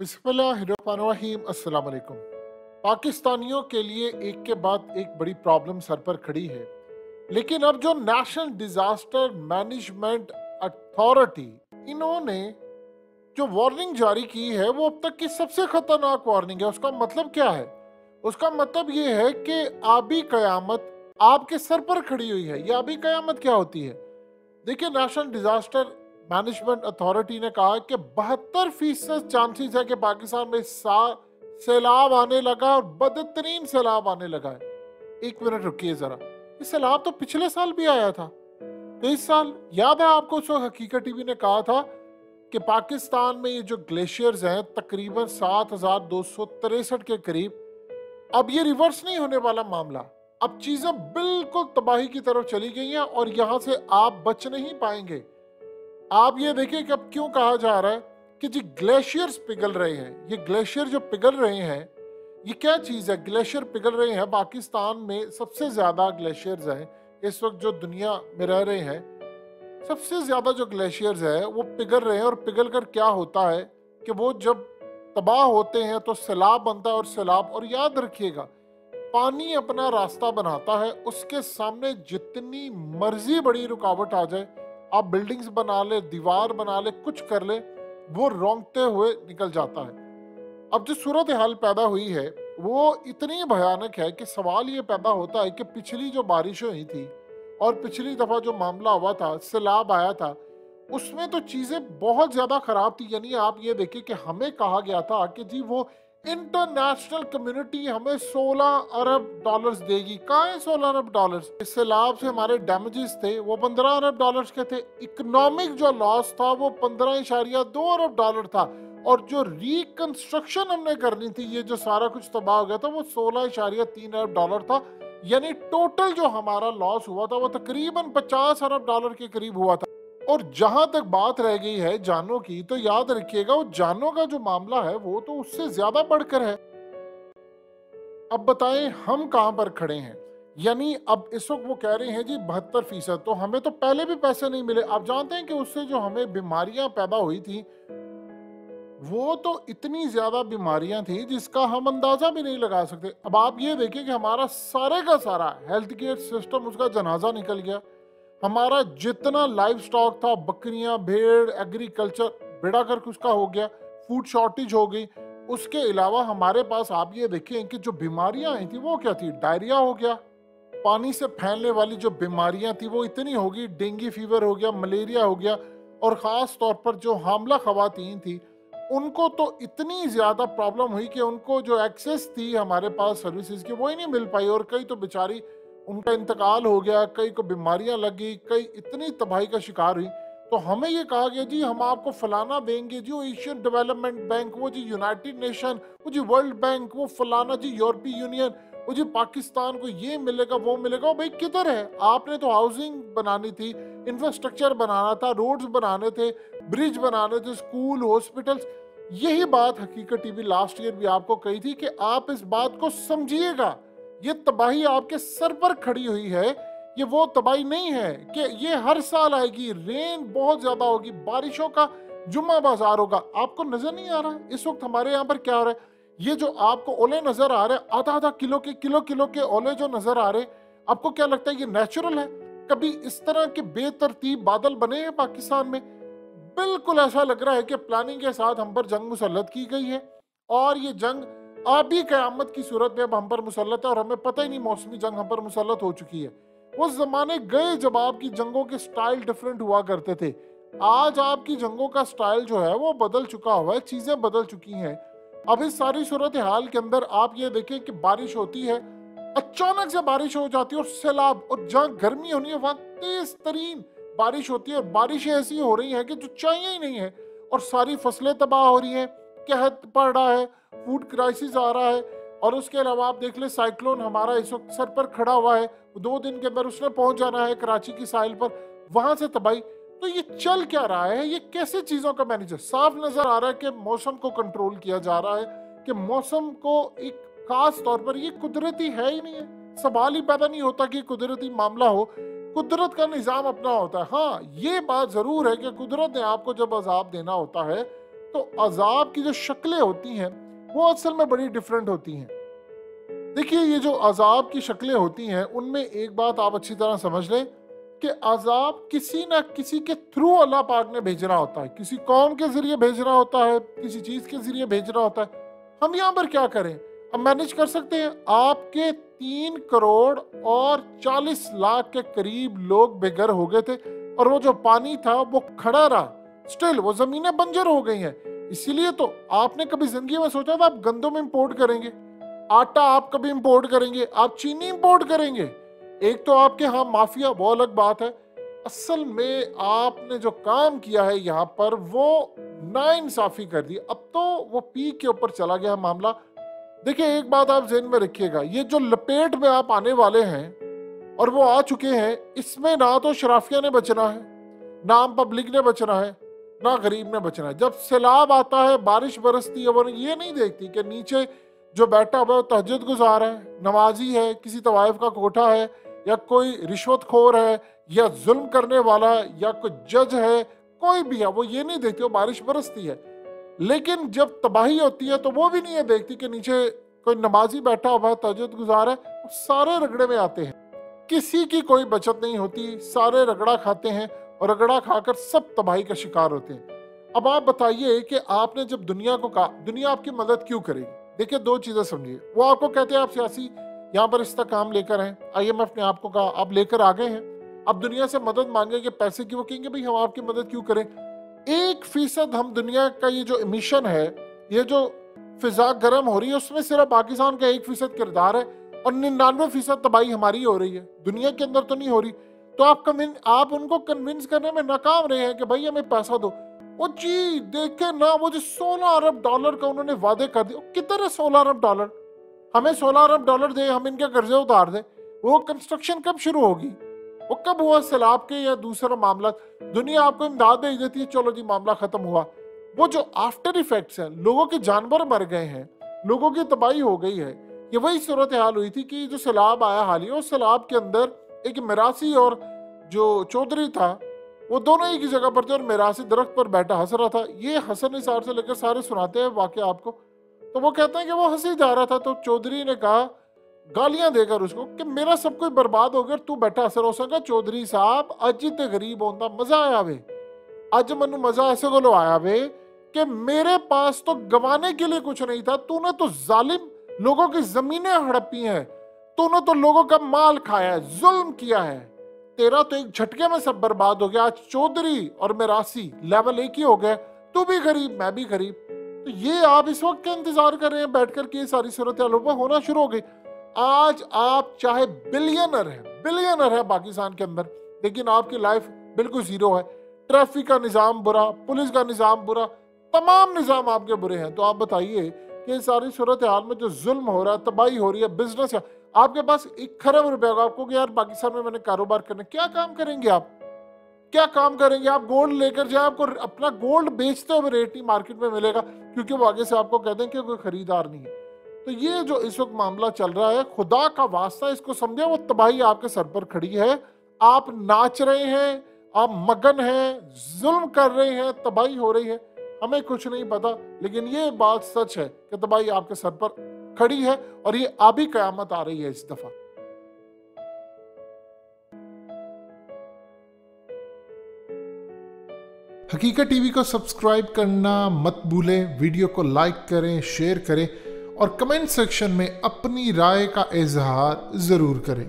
बिस्मिल्लाहिर्रहमानिर्रहीम। अस्सलाम वालेकुम। पाकिस्तानियों के लिए एक के बाद एक बड़ी प्रॉब्लम सर पर खड़ी है, लेकिन अब जो नेशनल डिजास्टर मैनेजमेंट अथॉरिटी, इन्होंने जो वार्निंग जारी की है वो अब तक की सबसे खतरनाक वार्निंग है। उसका मतलब क्या है? उसका मतलब ये है कि आबी कयामत आपके सर पर खड़ी हुई है। ये आबी कयामत क्या होती है? देखिए, नेशनल डिजास्टर मैनेजमेंट अथॉरिटी ने कहा कि 72% चांसेस है कि पाकिस्तान में सैलाब आने लगा और बदतरीन सैलाब आने लगा है। एक मिनट रुकिए जरा, ये सैलाब तो पिछले साल भी आया था। तो इस साल याद है आपको, उस वक्त हकीकत टीवी ने कहा था कि पाकिस्तान में ये जो ग्लेशियर्स हैं तकरीबन 7263 के करीब, अब ये रिवर्स नहीं होने वाला मामला। अब चीजें बिल्कुल तबाही की तरफ चली गई हैं और यहां से आप बच नहीं पाएंगे। आप ये देखिए कि अब क्यों कहा जा रहा है कि जी ग्लेशियर्स पिघल रहे हैं। ये ग्लेशियर जो पिघल रहे हैं, ये क्या चीज़ है? ग्लेशियर पिघल रहे हैं। पाकिस्तान में सबसे ज़्यादा ग्लेशियर्स हैं इस वक्त जो दुनिया में रह रहे हैं। सबसे ज़्यादा जो ग्लेशियर्स है वो पिघल रहे हैं, और पिघल कर क्या होता है कि वो जब तबाह होते हैं तो सैलाब बनता है। और सैलाब, और याद रखिएगा, पानी अपना रास्ता बनाता है, उसके सामने जितनी मर्जी बड़ी रुकावट आ जाए, आप बिल्डिंग्स बना ले, दीवार बना ले, कुछ कर ले, वो रोंगते हुए निकल जाता है। अब जो सूरत हाल पैदा हुई है वो इतनी भयानक है कि सवाल ये पैदा होता है कि पिछली जो बारिशें हुई थी और पिछली दफा जो मामला हुआ था, सैलाब आया था, उसमें तो चीजें बहुत ज्यादा खराब थी। यानी आप ये देखिए कि हमें कहा गया था कि जी वो इंटरनेशनल कम्युनिटी हमें 16 अरब डॉलर्स देगी। कहाँ है 16 अरब डॉलर्स? इस सैलाब से हमारे डैमेजेस थे वो 15 अरब डॉलर्स के थे। इकोनॉमिक जो लॉस था वो 15.2 अरब डॉलर था। और जो रिकंस्ट्रक्शन हमने करनी थी, ये जो सारा कुछ तबाह हो गया था, वो 16.3 अरब डॉलर था। यानी टोटल जो हमारा लॉस हुआ था वो तकरीबन 50 अरब डॉलर के करीब हुआ था। और जहां तक बात रह गई है जानों की, तो याद रखिएगा वो जानों का जो मामला है वो तो उससे ज्यादा बढ़कर है। अब बताएं हम कहां पर खड़े हैं। यानी अब इस वक्त वो कह रहे हैं जी 72%, तो हमें तो पहले भी पैसे नहीं मिले। आप जानते हैं कि उससे जो हमें बीमारियां पैदा हुई थी वो तो इतनी ज्यादा बीमारियां थी जिसका हम अंदाजा भी नहीं लगा सकते। अब आप ये देखिए कि हमारा सारे का सारा हेल्थ केयर सिस्टम, उसका जनाजा निकल गया। हमारा जितना लाइव स्टॉक था, बकरियां, भेड़, एग्रीकल्चर, बेड़ा गर्क उसका हो गया। फूड शॉर्टेज हो गई। उसके अलावा हमारे पास आप ये देखें कि जो बीमारियां आई थी वो क्या थी? डायरिया हो गया, पानी से फैलने वाली जो बीमारियां थी वो इतनी होगी, डेंगू फीवर हो गया, मलेरिया हो गया। और ख़ास तौर पर जो हामला ख़वातीन थी उनको तो इतनी ज़्यादा प्रॉब्लम हुई कि उनको जो एक्सेस थी हमारे पास सर्विसेज की वो ही नहीं मिल पाई। और कई तो बेचारी, उनका इंतकाल हो गया, कई को बीमारियां लगी, कई इतनी तबाही का शिकार हुई। तो हमें ये कहा गया जी हम आपको फलाना देंगे, जी वो एशियन डेवलपमेंट बैंक, वो जी यूनाइटेड नेशन, वो जी वर्ल्ड बैंक, वो फलाना जी यूरोपीय यूनियन, वो जी पाकिस्तान को ये मिलेगा वो मिलेगा। भाई किधर है? आपने तो हाउसिंग बनानी थी, इंफ्रास्ट्रक्चर बनाना था, रोड्स बनाने थे, ब्रिज बनाने थे, स्कूल, हॉस्पिटल्स। यही बात हकीकत टीवी लास्ट ईयर भी आपको कही थी कि आप इस बात को समझिएगा। ये तबाही आपके सर पर खड़ी हुई है। ये वो तबाही नहीं है कि ये हर साल आएगी, रेन बहुत ज्यादा होगी, बारिशों का जुम्मा बाजार होगा। आपको नजर नहीं आ रहा इस वक्त हमारे यहाँ पर क्या हो रहा है? ये जो आपको ओले नजर आ रहे हैं, आधा आधा किलो के ओले जो नजर आ रहे हैं, आपको क्या लगता है ये नेचुरल है? कभी इस तरह के बेतरतीब बादल बने हैं पाकिस्तान में? बिल्कुल ऐसा लग रहा है कि प्लानिंग के साथ हम पर जंग मुसल्लत की गई है। और ये जंग अभी कयामत की सूरत में अब हम पर मुसल्लत है और हमें पता ही नहीं मौसमी जंग हम पर मुसल्लत हो चुकी है। वो जमाने गए जब आपकी जंगों के स्टाइल डिफरेंट हुआ करते थे। आज आपकी जंगों का स्टाइल जो है वो बदल चुका हुआ है, चीजें बदल चुकी हैं। अब इस सारी सूरत हाल के अंदर आप ये देखें कि बारिश होती है, अचानक से बारिश हो जाती है और सैलाब, और जहाँ गर्मी होनी है वहां तेज तरीन बारिश होती है। और बारिशें ऐसी हो रही हैं कि जो चाहिए ही नहीं है, और सारी फसलें तबाह हो रही हैं, कहत पड़ रहा है, फूड क्राइसिस आ रहा है। और उसके अलावा आप देख ले, साइक्लोन हमारा इस वक्त सर पर खड़ा हुआ है, 2 दिन के अंदर उसने पहुंच जाना है कराची की साहिल पर, वहां से तबाही। तो ये चल क्या रहा है? ये कैसे चीजों का मैनेजर? साफ नजर आ रहा है कि मौसम को कंट्रोल किया जा रहा है, कि मौसम को एक खास तौर पर, ये कुदरती है ही नहीं है। सवाल ही पैदा नहीं होता कि कुदरती मामला हो। कुदरत का निजाम अपना होता है। हाँ, ये बात जरूर है कि कुदरत ने आपको जब अजाब देना होता है तो अजाब की जो शक्लें होती हैं वो असल में बड़ी डिफरेंट होती हैं। देखिए, ये जो अजाब की शक्लें होती हैं उनमें एक बात आप अच्छी तरह समझ लें कि अजाब किसी ना किसी के थ्रू अल्लाह पाक ने भेजना होता है, किसी कौम के जरिए भेजना होता है, किसी चीज के जरिए भेजना होता है। हम यहाँ पर क्या करें, हम मैनेज कर सकते हैं। आपके 3 करोड़ और 40 लाख के करीब लोग बेघर हो गए थे और वो जो पानी था वो खड़ा रहा, स्टिल वो जमीनें बंजर हो गई हैं। इसीलिए तो आपने कभी जिंदगी में सोचा था आप गंदम इंपोर्ट करेंगे, आटा आप कभी इंपोर्ट करेंगे, आप चीनी इंपोर्ट करेंगे? एक तो आपके यहाँ माफिया, वो अलग बात है। असल में आपने जो काम किया है यहाँ पर वो नाइंसाफी कर दी। अब तो वो पी के ऊपर चला गया मामला। देखिए, एक बात आप ज़हन में रखिएगा, ये जो लपेट में आप आने वाले हैं और वो आ चुके हैं, इसमें ना तो शराफिया ने बचना है, ना आम पब्लिक ने बचना है, ना गरीब ने बचना है। जब सैलाब आता है, बारिश बरसती है, वो ये नहीं देखती कि नीचे जो बैठा हुआ है तहज्जुद गुजार है, नमाजी है, किसी तवाइफ का कोठा है, या कोई रिश्वतखोर है, या जुल्म करने वाला है, या कोई जज है, कोई भी है, वो ये नहीं देखती। वो बारिश बरसती है, लेकिन जब तबाही होती है तो वो भी नहीं है देखती कि नीचे कोई नमाजी बैठा हुआ है, तहज्जुद गुजार है। सारे रगड़े में आते हैं, किसी की कोई बचत नहीं होती, सारे रगड़ा खाते हैं और रगड़ा खाकर सब तबाही का शिकार होते हैं। अब आप बताइए कि आपने जब दुनिया को कहा दुनिया आपकी मदद क्यों करेगी? देखिए, 2 चीजें समझिए। वो आपको कहते हैं आप सियासी यहाँ पर इस काम लेकर हैं, IMF ने आपको कहा, आप लेकर आ गए हैं, अब दुनिया से मदद मांगेंगे पैसे की। वो कहेंगे भाई हम आपकी मदद क्यों करें? 1% हम दुनिया का ये जो इमिशन है, ये जो फिजा गर्म हो रही है, उसमें सिर्फ पाकिस्तान का 1% किरदार है और 99% तबाही हमारी हो रही है, दुनिया के अंदर तो नहीं हो रही। तो आप उनको कन्विंस करने में नाकाम रहे हैं कि भाई हमें पैसा दो। वो जी देखे ना, वो जो $16 अरब का उन्होंने वादे कर दिए, कितने $16 अरब? हमें $16 अरब दे, हम इनके कर्जे उतार दे। वो कंस्ट्रक्शन कब शुरू होगी? वो कब हुआ? सैलाब के या दूसरा मामला, दुनिया आपको इमदाद भेज देती है, चलो जी मामला खत्म हुआ। वो जो आफ्टर इफेक्ट्स हैं, लोगों के जानवर मर गए हैं, लोगों की तबाही हो गई है, ये वही सूरत हाल हुई थी कि जो सैलाब आया हाल ही, उस सैलाब के अंदर एक मिरासी और जो चौधरी था, वो दोनों एक ही जगह पर थे और मिरासी दरख्त पर बैठा हंस रहा था। ये हसन निसार से लेकर सारे सुनाते हैं वाकया आपको। तो वो कहते हैं कि वो हंसी जा रहा था, तो चौधरी ने कहा गालियां देकर उसको कि मेरा सब कुछ बर्बाद हो गया, तू बैठा असर हो सका। चौधरी साहब अज ते गरीब होता मजा आया वे, अज मनु मजा ऐसे को आया वे कि मेरे पास तो गवाने के लिए कुछ नहीं था। तूने तो जालिम लोगों की जमीनें हड़पी हैं, तूने तो लोगों का माल खाया है, जुल्म किया है, तेरा तो एक झटके में सब बर्बाद हो गया। आज चौधरी और मिरासी लेवल एक ही हो गए, तू भी गरीब मैं भी गरीब। तो ये आप इस वक्त के इंतजार कर रहे हैं बैठकर के, सारी सूरत होना शुरू हो गई। आज आप चाहे बिलियनर है पाकिस्तान के अंदर, लेकिन आपकी लाइफ बिल्कुल जीरो है। ट्रैफिक का निज़ाम बुरा, पुलिस का निज़ाम बुरा, तमाम निज़ाम आपके बुरे हैं। तो आप बताइए कि सारी सूरत हाल में जो जुल्म हो रहा है, तबाही हो रही है, बिजनेस है, आपके पास 1 खरब रुपया होगा, आपको कि यार पाकिस्तान में मैंने कारोबार करना, क्या काम करेंगे आप? क्या काम करेंगे आप? गोल्ड लेकर जाए, आपको अपना गोल्ड बेचते हुए रेट नहीं मार्केट में मिलेगा, क्योंकि वो आगे से आपको कहते हैं कि कोई खरीदार नहीं है। तो ये जो इस वक्त मामला चल रहा है, खुदा का वास्ता इसको समझे, वो तबाही आपके सर पर खड़ी है। आप नाच रहे हैं, आप मगन हैं, जुल्म कर रहे हैं, तबाही हो रही है, हमें कुछ नहीं पता, लेकिन ये बात सच है कि तबाही आपके सर पर खड़ी है और ये अभी कयामत आ रही है इस दफा। हकीकत टीवी को सब्सक्राइब करना मत भूलें, वीडियो को लाइक करें, शेयर करें और कमेंट सेक्शन में अपनी राय का इजहार जरूर करें।